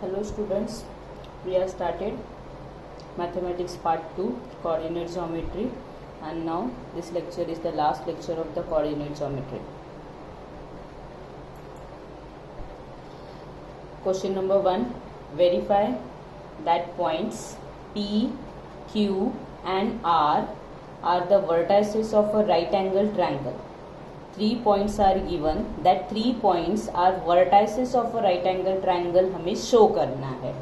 Hello students, we have started mathematics part 2 coordinate geometry, and now this lecture is the last lecture of the coordinate geometry. Question number 1, verify that points P, Q and R are the vertices of a right angle triangle. 3 points are given, that 3 points are vertices of a right angle triangle हमें show करना है.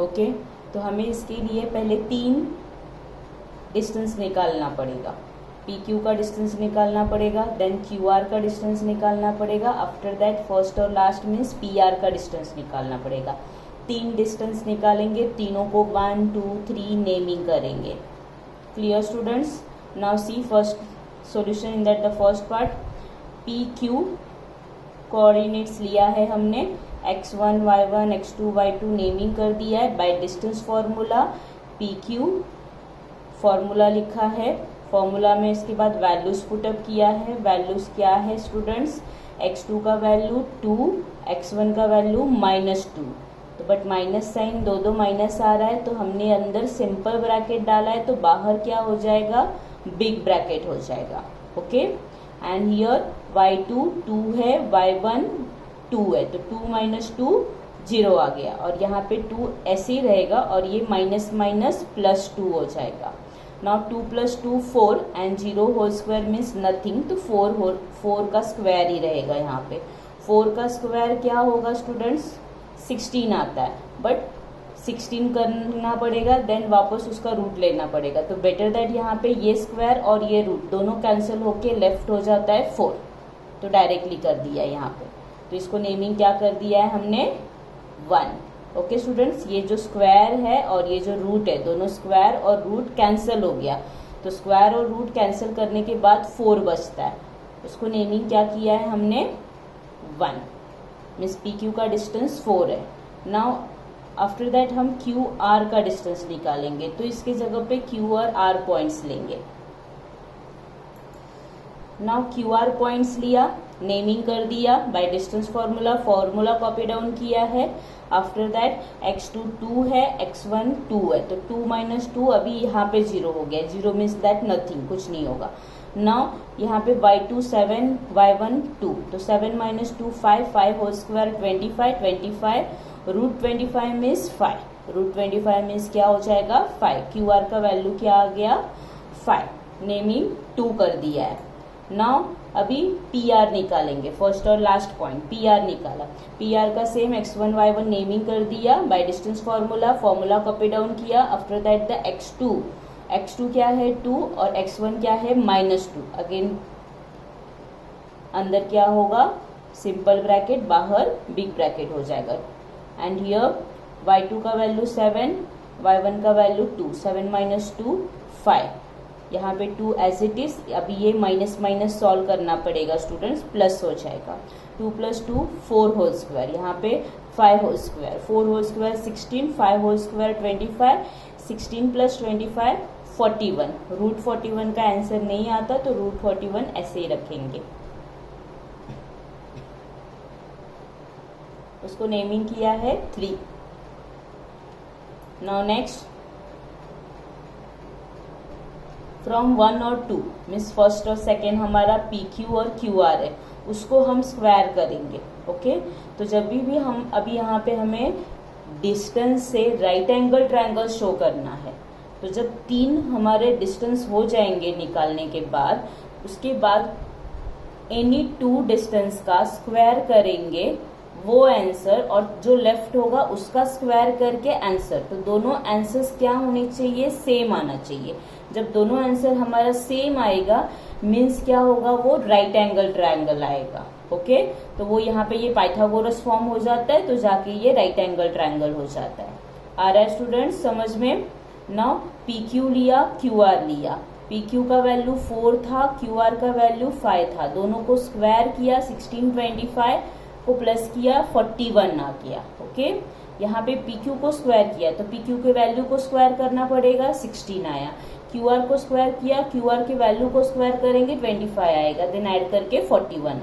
Okay तो हमें इसके लिए पहले 3 distance निकालना पड़ेगा. पी क्यू का डिस्टेंस निकालना पड़ेगा, देन क्यू आर का डिस्टेंस निकालना पड़ेगा, आफ्टर दैट फर्स्ट और लास्ट मीन्स पी आर का डिस्टेंस निकालना पड़ेगा. 3 डिस्टेंस निकालेंगे, तीनों को 1 2 3 नेमिंग करेंगे. Clear students? Now see first solution in that the first part. P Q coordinates लिया है हमने, x1 y1 x2 y2 naming कर दिया है by distance formula. P Q formula लिखा है, फॉर्मूला में इसके बाद वैल्यूज पुटअप किया है. वैल्यूज क्या है स्टूडेंट्स? x2 का वैल्यू 2, x1 का वैल्यू -2. तो बट माइनस साइन दो माइनस आ रहा है, तो हमने अंदर सिंपल ब्रैकेट डाला है, तो बाहर क्या हो जाएगा? बिग ब्रैकेट हो जाएगा. ओके एंड हियर y2 2 है, y1 2 है, तो 2 - 2 0 आ गया, और यहाँ पे 2 ऐसे ही रहेगा और ये माइनस माइनस प्लस 2 हो जाएगा. Now 2 + 2 4 and 0 whole square means nothing, तो 4 का स्क्वायर ही रहेगा. यहाँ पे 4 का स्क्वायर क्या होगा स्टूडेंट्स? 16 आता है, बट 16 करना पड़ेगा, देन वापस उसका रूट लेना पड़ेगा. तो बेटर दैट यहाँ पे ये स्क्वायर और ये रूट दोनों कैंसिल होके लेफ्ट हो जाता है 4. तो डायरेक्टली कर दिया यहाँ पे. तो इसको नेमिंग क्या कर दिया है हमने? 1. ओके स्टूडेंट्स, ये जो स्क्वायर है और ये जो रूट है, दोनों स्क्वायर और रूट कैंसिल हो गया. तो स्क्वायर और रूट कैंसिल करने के बाद 4 बचता है. उसको नेमिंग क्या किया है हमने? 1. मीन्स पी क्यू का डिस्टेंस 4 है. नाउ आफ्टर दैट हम क्यू आर का डिस्टेंस निकालेंगे, तो इसके जगह पे क्यू और आर पॉइंट्स लेंगे. नाउ क्यू आर पॉइंट्स लिया, नेमिंग कर दिया by distance formula copy down किया है. आफ्टर दैट x2 2 है, x1 2 है, तो 2 - 2 अभी यहाँ पे 0 हो गया. 0 मीन्स दैट नथिंग, कुछ नहीं होगा. नाउ यहाँ पे y2 7 y1 2, तो 7 - 2 5 whole square 25 root 25 means 5. Root 25 means क्या हो जाएगा? 5. क्यू आर का वैल्यू क्या आ गया? 5. नेमिंग 2 कर दिया है. नाउ अभी पी आर निकालेंगे, फर्स्ट और लास्ट पॉइंट पी आर निकाला. पी आर का सेम x1 y1 नेमिंग कर दिया by distance formula copy down किया. आफ्टर दैट द x2 क्या है? 2 और x1 क्या है? -2. अगेन अंदर क्या होगा? सिंपल ब्रैकेट, बाहर बिग ब्रैकेट हो जाएगा. एंड हियर y2 का वैल्यू 7, y1 का वैल्यू 2. 7 - 2 5. यहाँ पे 2 एज इट इज. अभी ये माइनस माइनस सॉल्व करना पड़ेगा स्टूडेंट्स, प्लस हो जाएगा. 2 + 2 4 होल स्क्वायर, यहाँ पे 5 whole square. 4 whole square 16, 5 whole square 25, 16 + 25 41. Root 41 का आंसर नहीं आता, तो रूट 41 ऐसे ही रखेंगे. उसको नेमिंग किया है 3. नाउ नेक्स्ट फ्रॉम 1 और 2 मीन्स फर्स्ट और सेकेंड हमारा पी क्यू और क्यू आर है, उसको हम स्क्वायर करेंगे. ओके तो जब भी हम अभी यहाँ पे हमें डिस्टेंस से राइट एंगल ट्रायंगल शो करना है, तो जब 3 हमारे डिस्टेंस हो जाएंगे निकालने के बाद, उसके बाद एनी 2 डिस्टेंस का स्क्वायर करेंगे वो आंसर, और जो लेफ्ट होगा उसका स्क्वायर करके आंसर. तो दोनों आंसर्स क्या होने चाहिए? सेम आना चाहिए. जब दोनों आंसर हमारा सेम आएगा मीन्स क्या होगा? वो राइट एंगल ट्रायंगल आएगा. ओके तो वो यहाँ पे ये पाइथागोरस फॉर्म हो जाता है, तो जाके ये राइट एंगल ट्रायंगल हो जाता है. आ रहा है स्टूडेंट्स समझ में? नाउ पी क्यू लिया, क्यू आर लिया. पी क्यू का वैल्यू 4 था, क्यू आर का वैल्यू 5 था. दोनों को स्क्वायर किया, 16 25 को प्लस किया, 41 आ गया. ओके यहाँ पे पी क्यू को स्क्वायर किया, तो पी क्यू के वैल्यू को स्क्वायर करना पड़ेगा, 16 आया. क्यू आर को स्क्वायर किया, क्यू आर के वैल्यू को स्क्वायर करेंगे 25 आएगा, देन ऐड करके 41.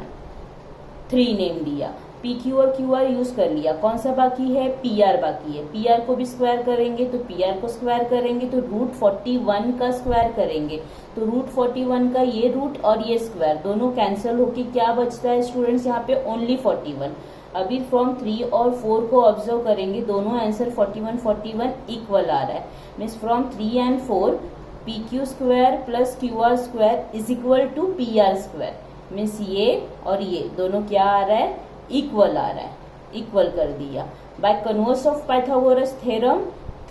3 नेम दिया. पी क्यू और क्यू आर यूज कर लिया, कौन सा बाकी है, पी आर बाकी है। पी आर को भी स्क्वायर करेंगे तो पी आर को स्क्वायर करेंगे तो रूट 41 का स्क्वायर करेंगे, तो रूट 41 का ये रूट और ये स्क्वायर दोनों कैंसिल होके क्या बचता है स्टूडेंट्स, यहाँ पे ओनली 41। अभी फ्रॉम 3 और 4 को ऑब्जर्व करेंगे, दोनों आंसर 41 इक्वल आ रहा है। Means from 3 and 4 P Q square plus Q R square is equal to P R square. Means ये और ये दोनों क्या आ रहा है, इक्वल आ रहा है, इक्वल कर दिया। By converse of Pythagoras theorem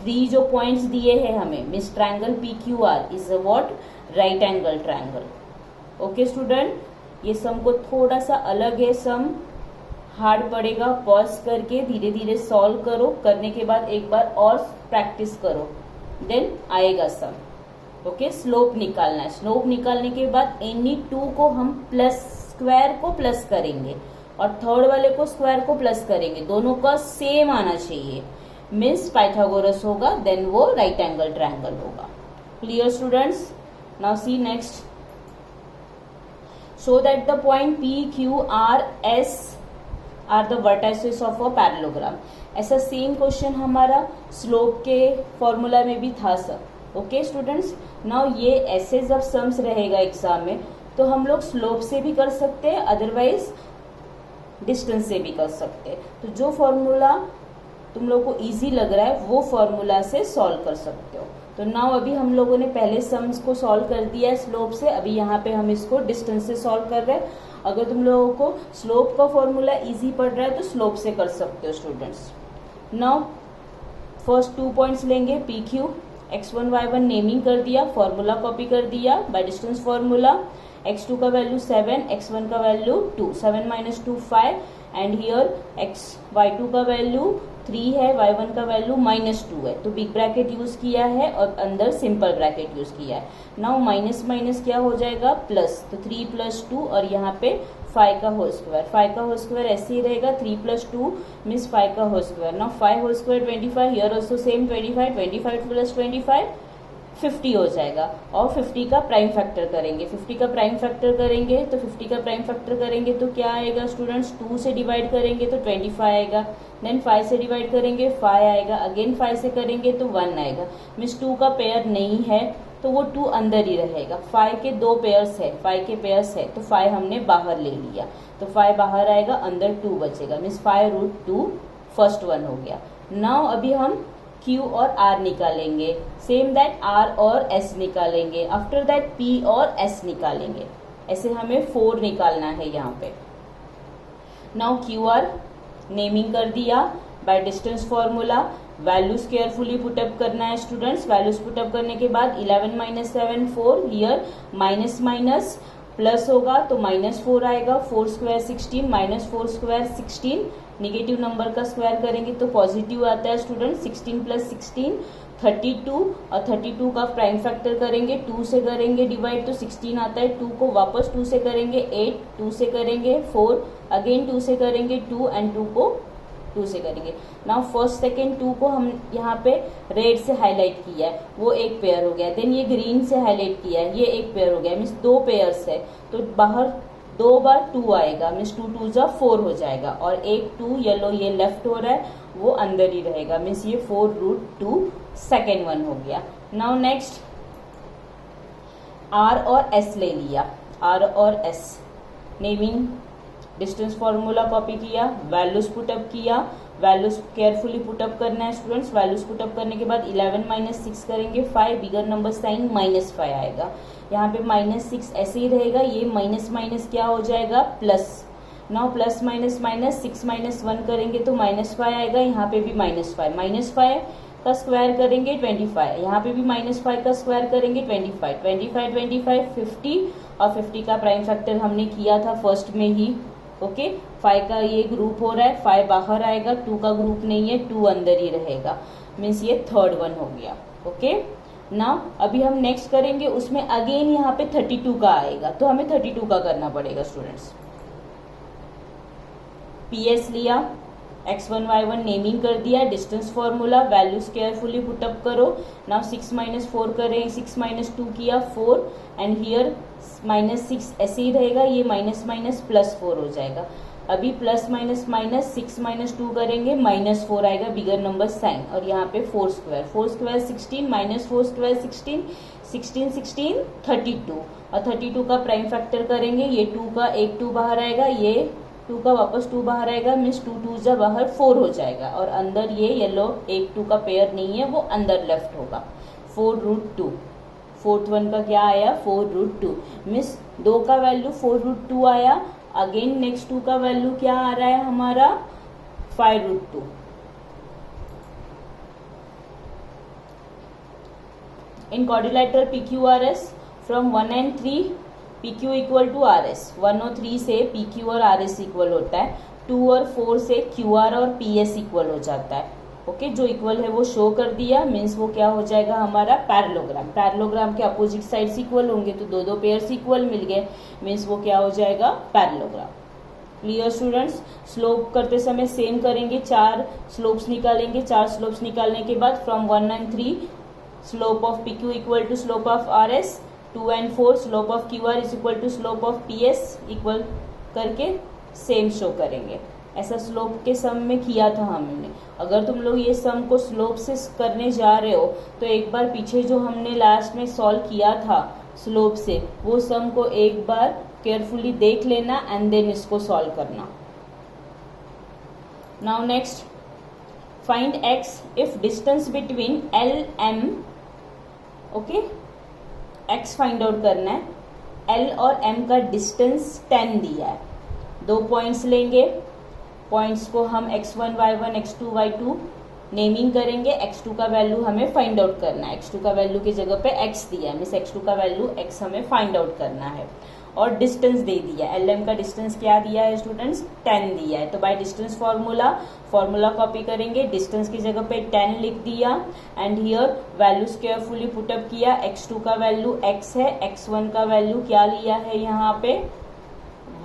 3 जो पॉइंट्स दिए हैं हमें, means triangle P Q R is a what, right angle triangle. Okay student, ये सम को थोड़ा सा अलग है, सम हार्ड पड़ेगा, पॉज करके धीरे धीरे सॉल्व करो, करने के बाद एक बार और प्रैक्टिस करो, देन आएगा सम। ओके, स्लोप निकालना है। स्लोप निकालने के बाद एनी 2 को हम प्लस स्क्वायर को प्लस करेंगे और थर्ड वाले को स्क्वायर को प्लस करेंगे, दोनों का सेम आना चाहिए, मीन्स पाइथागोरस होगा, देन वो राइट एंगल ट्रायंगल होगा। Clear students? Now see next, show that the point P Q R S R the vertices of a parallelogram. ऐसा सेम क्वेश्चन हमारा स्लोप के फॉर्मूला में भी था सर। ओके स्टूडेंट्स, नाउ ये ऐसे जब सम्स रहेगा एग्जाम में तो हम लोग स्लोप से भी कर सकते हैं, अदरवाइज डिस्टेंस से भी कर सकते हैं। तो जो फॉर्मूला तुम लोग को इजी लग रहा है वो फॉर्मूला से सॉल्व कर सकते हो। तो नाउ अभी हम लोगों ने पहले सम्स को सॉल्व कर दिया है स्लोप से, अभी यहाँ पे हम इसको डिस्टेंस से सॉल्व कर रहे हैं। अगर तुम लोगों को स्लोप का फॉर्मूला इजी पड़ रहा है तो स्लोप से कर सकते हो स्टूडेंट्स। नाउ फर्स्ट 2 पॉइंट्स लेंगे, P Q, x1 y1 naming कर दिया, फॉर्मूला कॉपी कर दिया बाय डिस्टेंस फॉर्मूला। x2 का वैल्यू 7, x1 का वैल्यू 2, 7 - 2 5 एंड हियर y2 का वैल्यू 3 है, y1 का वैल्यू -2 है। तो बिग ब्रैकेट यूज किया है और अंदर सिंपल ब्रैकेट यूज किया है। नाउ माइनस माइनस क्या हो जाएगा, प्लस, तो 3 + 2 और यहाँ पे 5 का होल स्क्वायर, 5 का होल स्क्वायर ऐसे ही रहेगा, 3 + 2 मीन्स 5 का whole square. Now 5 whole square 25, here also same 25, 25 + 25 50 हो जाएगा। और 50 का प्राइम फैक्टर करेंगे, 50 का प्राइम फैक्टर करेंगे तो 50 का प्राइम फैक्टर करेंगे तो क्या आएगा स्टूडेंट्स, 2 से डिवाइड करेंगे तो 25 आएगा, देन 5 से डिवाइड करेंगे 5 आएगा, अगेन 5 से करेंगे तो 1 आएगा। मीन्स 2 का पेयर नहीं है तो वो 2 अंदर ही रहेगा। 5 के 2 पेयर्स है, 5 के पेयर्स है तो 5 हमने बाहर ले लिया, तो 5 बाहर आएगा, अंदर 2 बचेगा, मीन्स 5√2 फर्स्ट वन हो गया। नाउ अभी हम Q और R निकालेंगे, सेम दैट R और S निकालेंगे, आफ्टर दैट P और S निकालेंगे। ऐसे हमें 4 निकालना है यहाँ पे। नाउ QR नेमिंग कर दिया by distance formula, values carefully put up करना है स्टूडेंट्स। वैल्यूज पुटअप करने के बाद 11 - 7 4, हियर माइनस माइनस प्लस होगा तो -4 आएगा, 4 स्क्वायर 16, -4 स्क्वायर 16, निगेटिव नंबर का स्क्वायर करेंगे तो पॉजिटिव आता है स्टूडेंट। 16 + 16 32 और 32 का प्राइम फैक्टर करेंगे, 2 से करेंगे डिवाइड तो 16 आता है, 2 को वापस 2 से करेंगे 8, 2 से करेंगे 4, अगेन 2 से करेंगे 2 एंड 2 को 2 से करेंगे। नाउ फर्स्ट सेकेंड 2 को हम यहाँ पे रेड से हाईलाइट किया है, वो एक पेयर हो गया। देन ये ग्रीन से हाईलाइट किया है, ये एक पेयर हो गया, मीन्स 2 पेयर्स है तो बाहर 2 बार 2 आएगा, मीन्स 2 2 जा 4 हो जाएगा, और एक 2 येलो ये लेफ्ट हो रहा है वो अंदर ही रहेगा, मीन्स ये 4√2 सेकेंड वन हो गया। नाउ नेक्स्ट R और S ले लिया, R और S naming distance formula copy किया, वैल्यूज पुटअप किया, वैल्यूज केयरफुली पुटअप करना है स्टूडेंट्स। वैल्यूज पुटअप करने के बाद 11 - 6 करेंगे 5, बिगर नंबर साइन -5 आएगा, यहाँ पे -6 ऐसे ही रहेगा, ये माइनस माइनस क्या हो जाएगा, plus. Now plus minus minus 6 - 1 करेंगे तो -5 आएगा, यहाँ पे भी -5 का स्क्वायर करेंगे 25, यहाँ पे भी -5 का स्क्वायर करेंगे 25, 25 25 50 और 50 का प्राइम फैक्टर हमने किया था फर्स्ट में ही। ओके, 5 का ये ग्रुप हो रहा है, 5 बाहर आएगा, 2 का ग्रुप नहीं है, 2 अंदर ही रहेगा, मीन्स ये थर्ड वन हो गया। ओके, नाउ अभी हम नेक्स्ट करेंगे, उसमें अगेन यहाँ पे 32 का आएगा तो हमें 32 का करना पड़ेगा स्टूडेंट्स। PS लिया, x1 y1 नेमिंग कर दिया, distance formula, values carefully put up करो। नाउ 6 - 4 करें, 6 - 2 किया 4 एंड हियर -6 ऐसे ही रहेगा, ये माइनस माइनस +4 हो जाएगा। अभी प्लस माइनस माइनस 6 माइनस 2 करेंगे, -4 आएगा, बिगर नंबर साइन, और यहाँ पे 4 स्क्वायर 16 माइनस 4 स्क्वायर 16 32, और 32 का प्राइम फैक्टर करेंगे, ये 2 का एक 2 बाहर आएगा, ये 2 का वापस 2 बाहर आएगा, मीन्स 2 2 जा बाहर 4 हो जाएगा, और अंदर ये येलो 1 2 का पेयर नहीं है, वो अंदर लेफ्ट होगा, 4√2। फोर्थ वन का क्या आया 4√2, मीन्स 2 का वैल्यू 4√2 आया। अगेन नेक्स्ट 2 का वैल्यू क्या आ रहा है हमारा 5√2। In quadrilateral PQRS from 1 and 3 PQ equal to RS, 1 और 3 से PQ और RS इक्वल होता है, 2 और 4 से QR और PS इक्वल हो जाता है। ओके, जो इक्वल है वो शो कर दिया, मीन्स वो क्या हो जाएगा हमारा पैरेललोग्राम। पैरेललोग्राम के अपोजिट साइड्स इक्वल होंगे तो दो पेयर्स इक्वल मिल गए, मीन्स वो क्या हो जाएगा पैरेललोग्राम। Clear students? स्लोप करते समय सेम करेंगे, 4 स्लोप्स निकालेंगे, 4 स्लोप्स निकालने के बाद from 1 and 3 slope of PQ equal to slope of RS, 2 and 4 slope of QR is equal to slope of PS equal करके सेम शो करेंगे। ऐसा स्लोप के सम में किया था हमने। अगर तुम लोग ये सम को स्लोप से करने जा रहे हो तो एक बार पीछे जो हमने लास्ट में सॉल्व किया था स्लोप से, वो सम को एक बार केयरफुली देख लेना एंड देन इसको सॉल्व करना। Now next, find x if distance between L M, okay, x find out करना है। L और M का डिस्टेंस 10 दिया है, 2 पॉइंट्स लेंगे, पॉइंट्स को हम x1 y1 x2 y2 naming करेंगे, x2 का वैल्यू हमें फाइंड आउट करना है, x2 का वैल्यू की जगह पे x दिया है, मीन्स x2 का वैल्यू x हमें फाइंड आउट करना है, और डिस्टेंस दे दिया है। LM का डिस्टेंस क्या दिया है स्टूडेंट्स 10 दिया है, तो बाय डिस्टेंस फॉर्मूला कॉपी करेंगे, डिस्टेंस की जगह पे 10 लिख दिया and here values carefully put up किया। x2 का वैल्यू x है, x1 का वैल्यू क्या लिया है यहाँ पे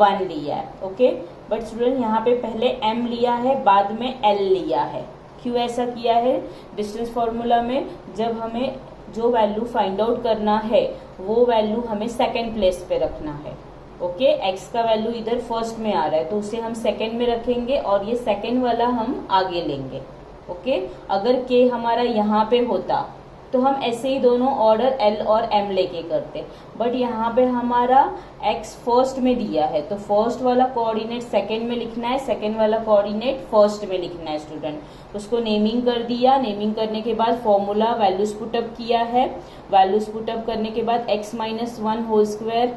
1 लिया है। ओके, बट स्टूडेंट यहाँ पे पहले m लिया है बाद में l लिया है, क्यों ऐसा किया है? डिस्टेंस फॉर्मूला में जब हमें जो वैल्यू फाइंड आउट करना है वो वैल्यू हमें सेकेंड प्लेस पे रखना है। ओके, x का वैल्यू इधर फर्स्ट में आ रहा है तो उसे हम सेकेंड में रखेंगे और ये सेकेंड वाला हम आगे लेंगे। ओके, अगर k हमारा यहाँ पे होता तो हम ऐसे ही दोनों ऑर्डर L और M लेके करते, बट यहाँ पे हमारा x फर्स्ट में दिया है तो फर्स्ट वाला कोऑर्डिनेट सेकेंड में लिखना है, सेकेंड वाला कोऑर्डिनेट फर्स्ट में लिखना है स्टूडेंट। उसको नेमिंग कर दिया, नेमिंग करने के बाद फॉर्मूला वैल्यूज पुटअप किया है, वैल्यूज पुटअप करने के बाद x minus 1 whole square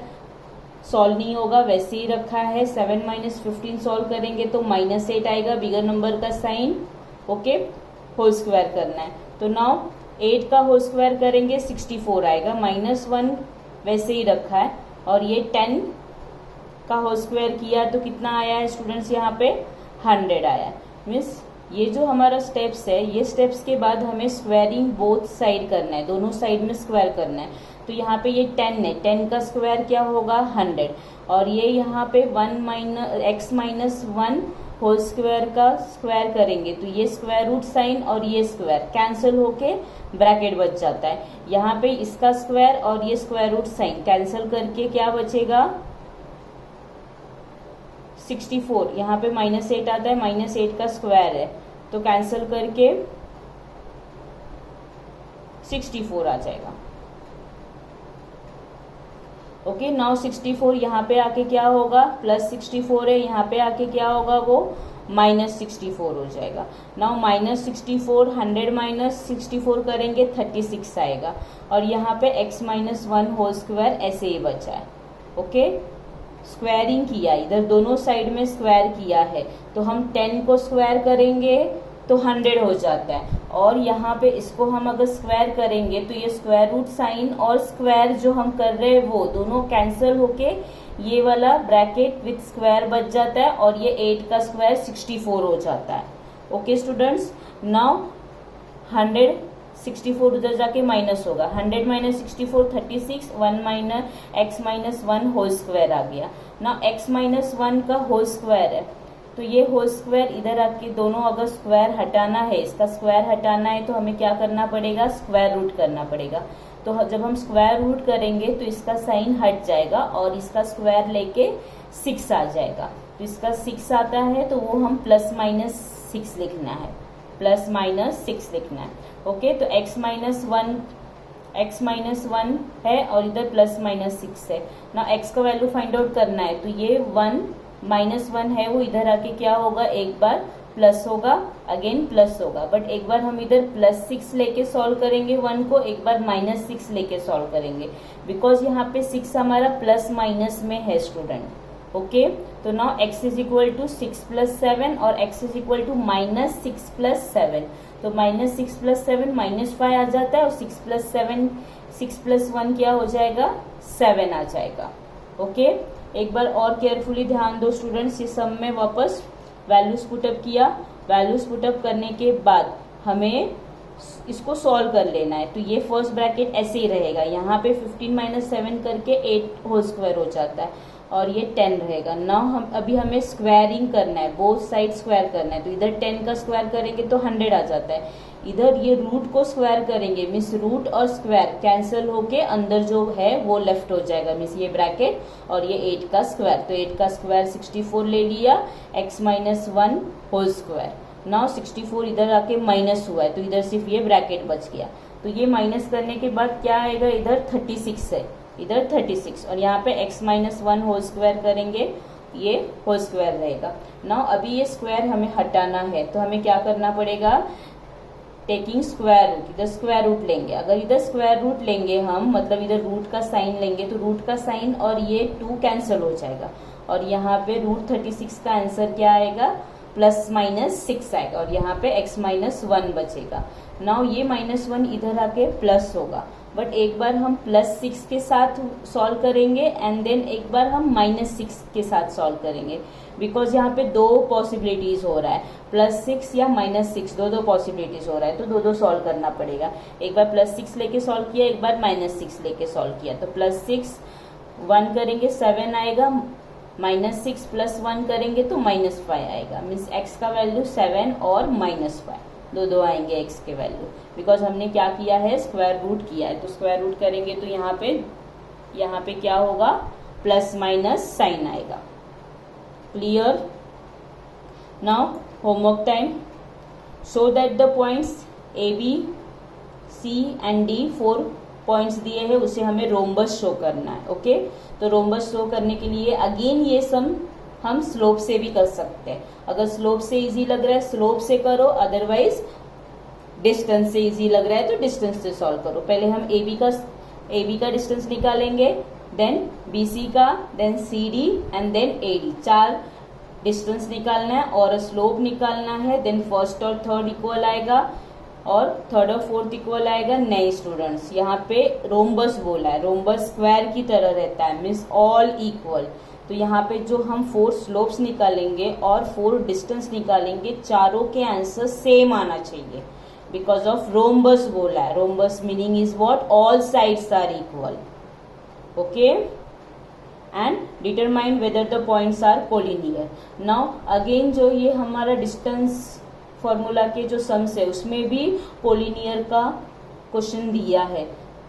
solve नहीं होगा, वैसे ही रखा है। 7 माइनस 15 सॉल्व करेंगे तो -8 आएगा, बिगर नंबर का साइन। ओके, होल स्क्वायर करना है तो नाउ 8 का होल स्क्वायर करेंगे 64 आएगा, -1 वैसे ही रखा है, और ये 10 का होल स्क्वायर किया तो कितना आया है स्टूडेंट्स यहाँ पे 100 आया। मीन्स ये जो हमारा स्टेप्स है, ये स्टेप्स के बाद हमें स्क्वायरिंग बोथ साइड करना है, दोनों साइड में स्क्वायर करना है। तो यहाँ पे ये 10 है, 10 का स्क्वायर क्या होगा 100, और ये यहाँ पे x माइनस 1 होल स्क्वायर का स्क्वायर करेंगे तो ये स्क्वायर रूट साइन और ये स्क्वायर कैंसिल होके ब्रैकेट बच जाता है। यहाँ पे इसका स्क्वायर और ये स्क्वायर रूट साइन कैंसिल करके क्या बचेगा 64, यहाँ पे -8 आता है, -8 का स्क्वायर है तो कैंसिल करके 64 आ जाएगा। ओके, नाउ 64 यहाँ पे आके क्या होगा +64 है, यहाँ पे आके क्या होगा वो -64 हो जाएगा। नाउ -64 100 माइनस 64 करेंगे 36 आएगा, और यहाँ पे x माइनस 1 होल स्क्वायर ऐसे ही बचा है। ओके, स्क्वायरिंग किया, इधर दोनों साइड में स्क्वायर किया है तो हम 10 को स्क्वायर करेंगे तो 100 हो जाता है, और यहाँ पे इसको हम अगर स्क्वायर करेंगे तो ये स्क्वायर रूट साइन और स्क्वायर जो हम कर रहे हैं वो दोनों कैंसिल होके ये वाला ब्रैकेट विथ स्क्वायर बच जाता है, और ये 8 का स्क्वायर 64 हो जाता है। ओके स्टूडेंट्स, नाउ 164 उधर जाके माइनस होगा, 100 minus 64 36, 1 minus x minus 1 whole square आ गया। नाउ x माइनस 1 का होल स्क्वायर है तो ये होल स्क्वायर इधर आके दोनों अगर स्क्वायर हटाना है, इसका स्क्वायर हटाना है तो हमें क्या करना पड़ेगा स्क्वायर रूट करना पड़ेगा। तो जब हम स्क्वायर रूट करेंगे तो इसका साइन हट जाएगा और इसका स्क्वायर लेके 6 आ जाएगा। तो इसका 6 आता है, तो वो हम +-6 लिखना है, +-6 लिखना है। ओके, तो x माइनस वन है और इधर +-6 है। ना x का वैल्यू फाइंड आउट करना है, तो ये 1 -1 है, वो इधर आके क्या होगा, एक बार प्लस होगा, अगेन प्लस होगा। बट एक बार हम इधर +6 लेके सॉल्व करेंगे 1 को, एक बार -6 लेके सॉल्व करेंगे, बिकॉज यहाँ पे 6 हमारा प्लस माइनस में है स्टूडेंट। ओके, तो now x is equal to 6 + 7 और x इज इक्वल टू -6 + 7, तो -6 + 7 -5 आ जाता है, और 6 + 7 6 + 1 क्या हो जाएगा, 7 आ जाएगा। ओके, एक बार और केयरफुली ध्यान दो स्टूडेंट्स, ये सम में वापस वैल्यूज पुटअप किया, वैल्यूज पुटअप करने के बाद हमें इसको सॉल्व कर लेना है। तो ये फर्स्ट ब्रैकेट ऐसे ही रहेगा, यहाँ पे 15 - 7 करके 8 होल स्क्वायर हो जाता है, और ये 10 रहेगा। नाउ हम अभी हमें स्क्वायरिंग करना है, बोथ साइड स्क्वायर करना है, तो इधर 10 का स्क्वायर करेंगे तो 100 आ जाता है, इधर ये रूट को स्क्वायर करेंगे, मीन्स रूट और स्क्वायर कैंसिल होके अंदर जो है वो लेफ्ट हो जाएगा, मीन्स ये ब्रैकेट और ये 8 का स्क्वायर, तो 8 का स्क्वायर 64 ले लिया, x - 1 होल स्क्वायर। नाउ 64 इधर आके माइनस हुआ है, तो इधर सिर्फ ये ब्रैकेट बच गया, तो ये माइनस करने के बाद क्या आएगा, इधर 36 है, इधर 36, और यहाँ पे x - 1 होल स्क्वायर करेंगे, ये होल स्क्वायर रहेगा। नाउ अभी ये स्क्वायर हमें हटाना है, तो हमें क्या करना पड़ेगा, टेकिंग स्क्वायर रूट, इधर स्क्वायर रूट लेंगे। अगर इधर स्क्वायर रूट लेंगे हम, मतलब इधर रूट का साइन लेंगे, तो रूट का साइन और ये 2 कैंसिल हो जाएगा, और यहाँ पे √36 का आंसर क्या आएगा, +-6 आएगा, और यहाँ पे x - 1 बचेगा। नाउ ये -1 इधर आके प्लस होगा, बट एक बार हम +6 के साथ सॉल्व करेंगे एंड देन एक बार हम -6 के साथ सॉल्व करेंगे, बिकॉज यहाँ पे 2 पॉसिबिलिटीज हो रहा है, +6 या -6, दो पॉसिबिलिटीज हो रहा है, तो दो सॉल्व करना पड़ेगा। एक बार +6 लेके सॉल्व किया, एक बार -6 लेके सॉल्व किया, तो +6 1 करेंगे 7 आएगा, -6 + 1 करेंगे तो -5 आएगा, मीन्स x का वैल्यू 7 और -5 दो आएंगे x के वैल्यू, बिकॉज हमने क्या किया है, स्क्वायर रूट किया है, तो स्क्वायर रूट करेंगे तो यहाँ पे क्या होगा, +- साइन आएगा। Clear? Now homework time, show that the points A, B, C and D 4 points दिए हैं, उसे हमें रोम्बस शो करना है। ओके, तो रोम्बस शो करने के लिए अगेन ये सम हम स्लोप से भी कर सकते हैं। अगर स्लोप से इजी लग रहा है स्लोप से करो, अदरवाइज डिस्टेंस से इजी लग रहा है तो डिस्टेंस से सॉल्व करो। पहले हम ए बी का डिस्टेंस निकालेंगे, देन BC का, then CD and then AD, 4 distance निकालना है और स्लोप निकालना है। देन फर्स्ट और थर्ड इक्वल आएगा और थर्ड और फोर्थ इक्वल आएगा। नए स्टूडेंट्स, यहाँ पे रोम्बस बोला है, रोम्बस स्क्वायर की तरह रहता है, मीन्स ऑल इक्वल। तो यहाँ पे जो हम 4 स्लोप्स निकालेंगे और 4 डिस्टेंस निकालेंगे, चारों के आंसर सेम आना चाहिए, बिकॉज ऑफ रोम्बस बोला है। Rhombus meaning is what, all sides are equal. Okay, and determine whether the points are collinear. Now again जो ये हमारा डिस्टेंस फॉर्मूला के जो सम्स है उसमें भी कोलिनियर का क्वेश्चन दिया है,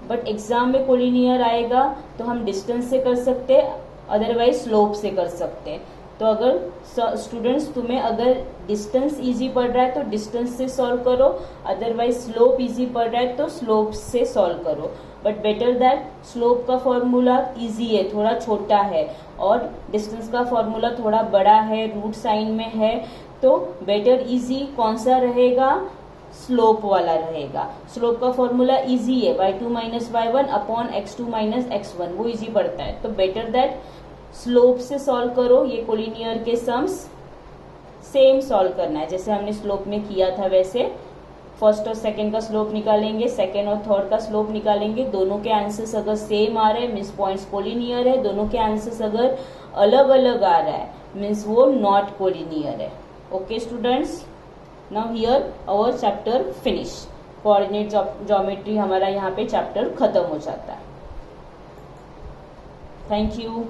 बट एग्जाम में कोलिनियर आएगा तो हम डिस्टेंस से कर सकते हैं, अदरवाइज स्लोप से कर सकते हैं। तो अगर स्टूडेंट्स तुम्हें अगर डिस्टेंस इजी पड़ रहा है तो डिस्टेंस से सॉल्व करो, अदरवाइज स्लोप इजी पड़ रहा है तो स्लोप से सॉल्व करो। बट बेटर दैट स्लोप का फॉर्मूला इजी है, थोड़ा छोटा है, और डिस्टेंस का फॉर्मूला थोड़ा बड़ा है, रूट साइन में है, तो बेटर इजी कौन सा रहेगा, स्लोप वाला रहेगा। स्लोप का फॉर्मूला इजी है, y2 - y1 upon x2 - x1, वो इजी पड़ता है। तो बेटर दैट स्लोप से सॉल्व करो। ये कोलिनियर के सम्स सेम सॉल्व करना है, जैसे हमने स्लोप में किया था वैसे फर्स्ट और सेकंड का स्लोप निकालेंगे, सेकंड और थर्ड का स्लोप निकालेंगे। दोनों के आंसर्स अगर सेम आ रहे हैं मीन्स पॉइंट्स कोलिनियर है, दोनों के आंसर्स अगर अलग अलग आ रहा है मीन्स वो नॉट कोलिनियर है। Okay students, now here our chapter finish. Coordinate geometry हमारा यहाँ पे चैप्टर खत्म हो जाता है। Thank you.